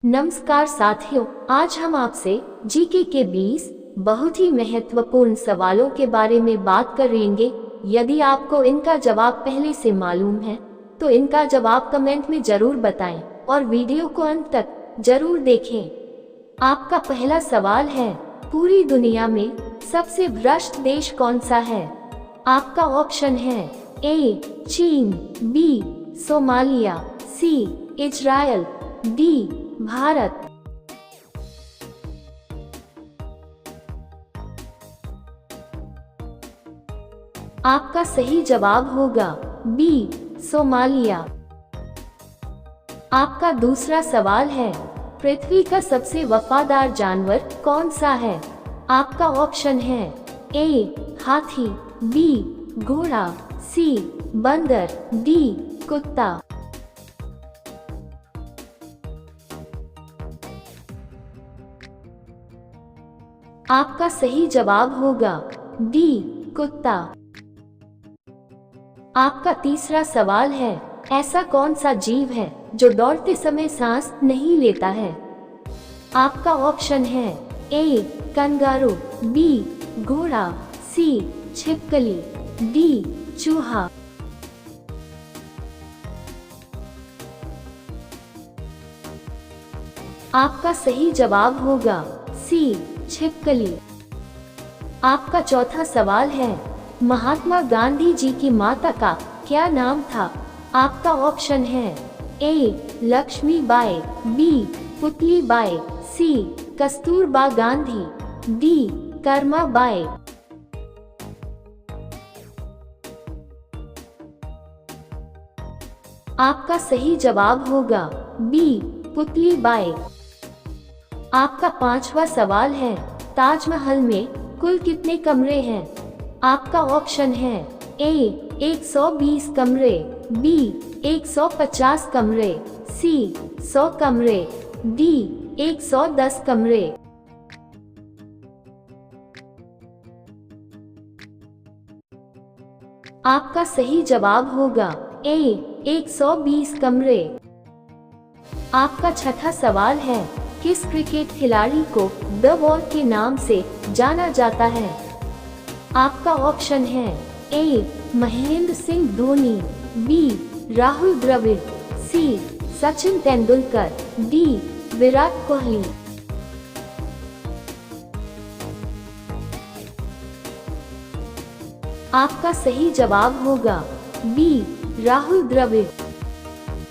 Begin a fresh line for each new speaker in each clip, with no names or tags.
नमस्कार साथियों, आज हम आपसे जीके के 20 बहुत ही महत्वपूर्ण सवालों के बारे में बात करेंगे। यदि आपको इनका जवाब पहले से मालूम है तो इनका जवाब कमेंट में जरूर बताएं और वीडियो को अंत तक जरूर देखें। आपका पहला सवाल है, पूरी दुनिया में सबसे भ्रष्ट देश कौन सा है? आपका ऑप्शन है ए चीन, B Somalia, C Israel, D Bharat. आपका सही जवाब होगा बी सोमालिया। आपका दूसरा सवाल है, पृथ्वी का सबसे वफादार जानवर कौन सा है? आपका ऑप्शन है ए हाथी, बी घोड़ा, सी बंदर, डी कुत्ता। आपका सही जवाब होगा डी कुत्ता। आपका तीसरा सवाल है, ऐसा कौन सा जीव है जो दौड़ते समय सांस नहीं लेता है? आपका ऑप्शन है ए कंगारू, बी घोड़ा, सी छिपकली, डी चूहा। आपका सही जवाब होगा सी छिपकली। आपका चौथा सवाल है, महात्मा गांधी जी की माता का क्या नाम था? आपका ऑप्शन है ए लक्ष्मीबाई, बी पुतलीबाई, सी कस्तूरबा गांधी, डी कर्माबाई। आपका सही जवाब होगा बी पुतलीबाई। आपका पांचवा सवाल है, ताजमहल में कुल कितने कमरे हैं? आपका ऑप्शन है ए 120 कमरे, बी 150 कमरे, सी 100 कमरे, डी 110 कमरे। आपका सही जवाब होगा ए 120 कमरे। आपका छठा सवाल है, किस क्रिकेट खिलाड़ी को द वॉल के नाम से जाना जाता है? आपका ऑप्शन है ए महेंद्र सिंह धोनी, बी राहुल द्रविड़, सी सचिन तेंदुलकर, डी विराट कोहली। आपका सही जवाब होगा बी राहुल द्रविड़।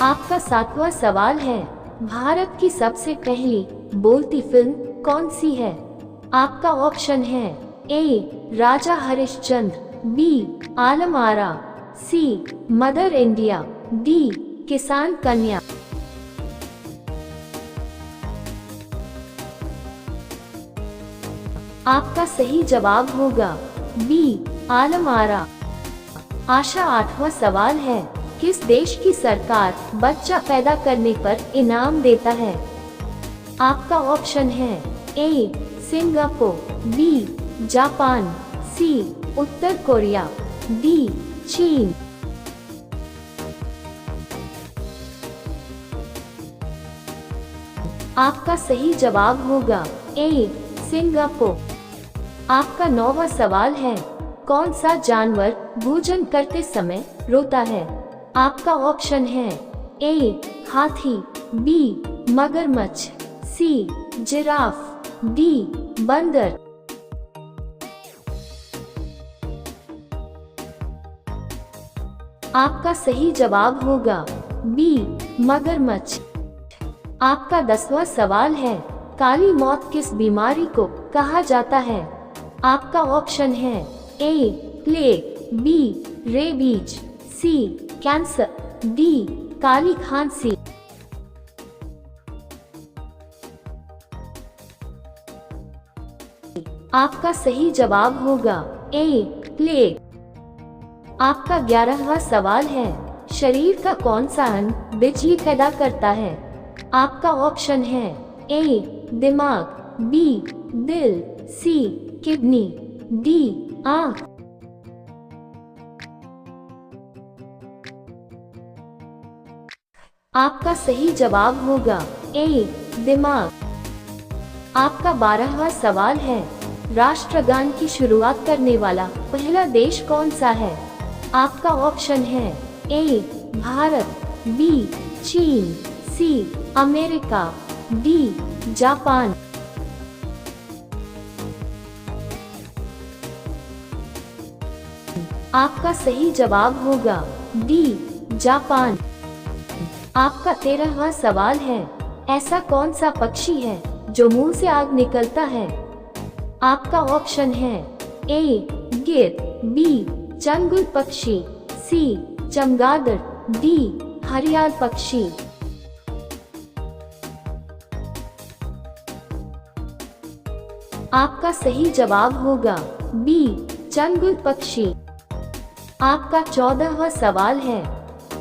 आपका सातवां सवाल है, भारत की सबसे पहली बोलती फिल्म कौन सी है? आपका ऑप्शन है ए राजा हरिश्चंद्र, बी आलम आरा, सी मदर इंडिया, डी किसान कन्या। आपका सही जवाब होगा बी आलम आरा। आशा आठवां सवाल है, किस देश की सरकार बच्चा पैदा करने पर इनाम देता है? आपका ऑप्शन है ए सिंगापुर, बी जापान, सी उत्तर कोरिया, डी चीन। आपका सही जवाब होगा ए सिंगापुर। आपका नौवां सवाल है, कौन सा जानवर भोजन करते समय रोता है? आपका ऑप्शन है ए हाथी, बी मगरमच्छ, सी जिराफ, डी बंदर। आपका सही जवाब होगा बी मगरमच्छ। आपका 10वां सवाल है, काली मौत किस बीमारी को कहा जाता है? आपका ऑप्शन है ए प्लेग, बी रेबीज, सी कैंसर, डी काली खांसी। आपका सही जवाब होगा ए प्लेग। आपका 11वां सवाल है, शरीर का कौन सा अंग बिजली पैदा करता है? आपका ऑप्शन है ए दिमाग, बी दिल, सी किडनी, डी आंख। आपका सही जवाब होगा ए दिमाग। आपका 12वां सवाल है, राष्ट्रगान की शुरुआत करने वाला पहला देश कौन सा है? आपका ऑप्शन है ए भारत, बी चीन, सी अमेरिका, डी जापान। आपका सही जवाब होगा डी जापान। आपका 13वां सवाल है, ऐसा कौन सा पक्षी है जो मुंह से आग निकलता है? आपका ऑप्शन है ए गिद्ध, बी चंगुल पक्षी, सी चमगादड़, डी हरियाल पक्षी। आपका सही जवाब होगा बी चंगुल पक्षी। आपका 14वां सवाल है,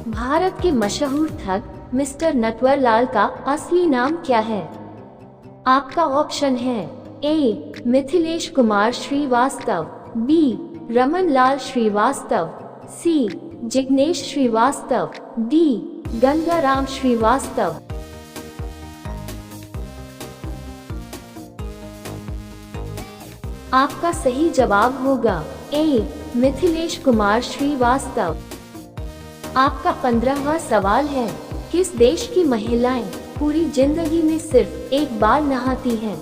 भारत के मशहूर ठग मिस्टर नटवरलाल का असली नाम क्या है? आपका ऑप्शन है ए मिथिलेश कुमार श्रीवास्तव, बी रमन लाल श्रीवास्तव, सी जिग्नेश श्रीवास्तव, डी गंगाराम श्रीवास्तव। आपका सही जवाब होगा ए मिथिलेश कुमार श्रीवास्तव। आपका 15वां सवाल है, किस देश की महिलाएं पूरी जिंदगी में सिर्फ एक बार नहाती हैं?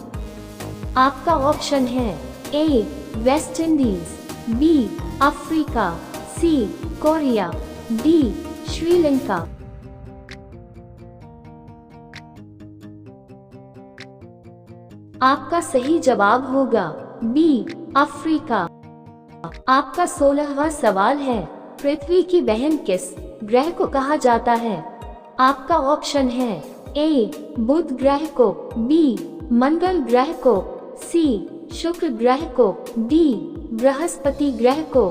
आपका ऑप्शन है ए वेस्ट इंडीज, बी अफ्रीका, सी कोरिया, डी श्रीलंका। आपका सही जवाब होगा बी अफ्रीका। आपका 16वां सवाल है, पृथ्वी की बहन किस ग्रह को कहा जाता है? आपका ऑप्शन है ए बुध ग्रह को, बी मंगल ग्रह को, सी शुक्र ग्रह को, डी बृहस्पति ग्रह को।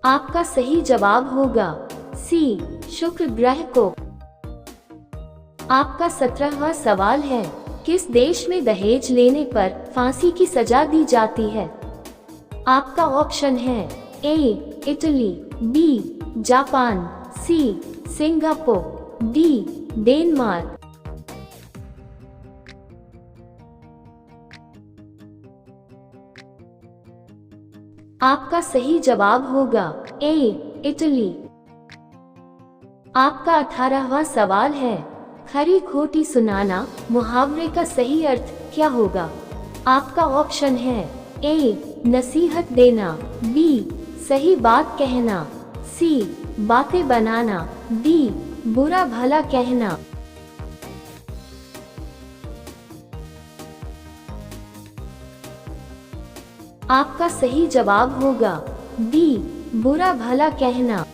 आपका सही जवाब होगा सी शुक्र ग्रह को। आपका 17वां सवाल है, किस देश में दहेज लेने पर फांसी की सजा दी जाती है? आपका ऑप्शन है A Italy, B Japan, C Singapore, D Denmark. आपका सही जवाब होगा ए इटली। आपका 18वां सवाल है, खरी खोटी सुनाना मुहावरे का सही अर्थ क्या होगा? आपका ऑप्शन है ए नसीहत देना, बी सही बात कहना, सी बातें बनाना, डी बुरा भला कहना। आपका सही जवाब होगा डी बुरा भला कहना।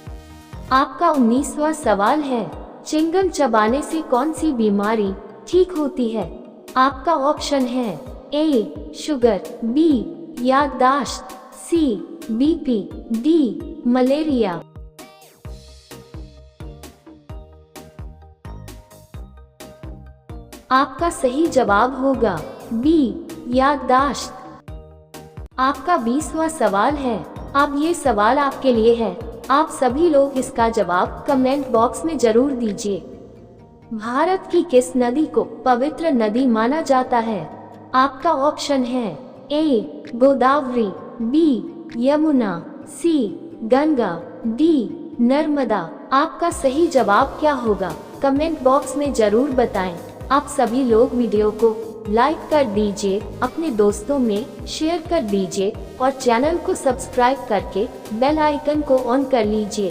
आपका 19वां सवाल है, चिंगम चबाने से कौन सी बीमारी ठीक होती है? आपका ऑप्शन है ए शुगर, बी याददाश्त, सी बीपी, डी मलेरिया। आपका सही जवाब होगा बी याददाश्त। आपका 20वां सवाल है, अब ये सवाल आपके लिए है, आप सभी लोग इसका जवाब कमेंट बॉक्स में जरूर दीजिए। भारत की किस नदी को पवित्र नदी माना जाता है? आपका ऑप्शन है ए गोदावरी, बी यमुना, सी गंगा, डी नर्मदा। आपका सही जवाब क्या होगा? कमेंट बॉक्स में जरूर बताएं। आप सभी लोग वीडियो को लाइक कर दीजिए, अपने दोस्तों में शेयर कर दीजिए और चैनल को सब्सक्राइब करके बेल आइकन को ऑन कर लीजिए।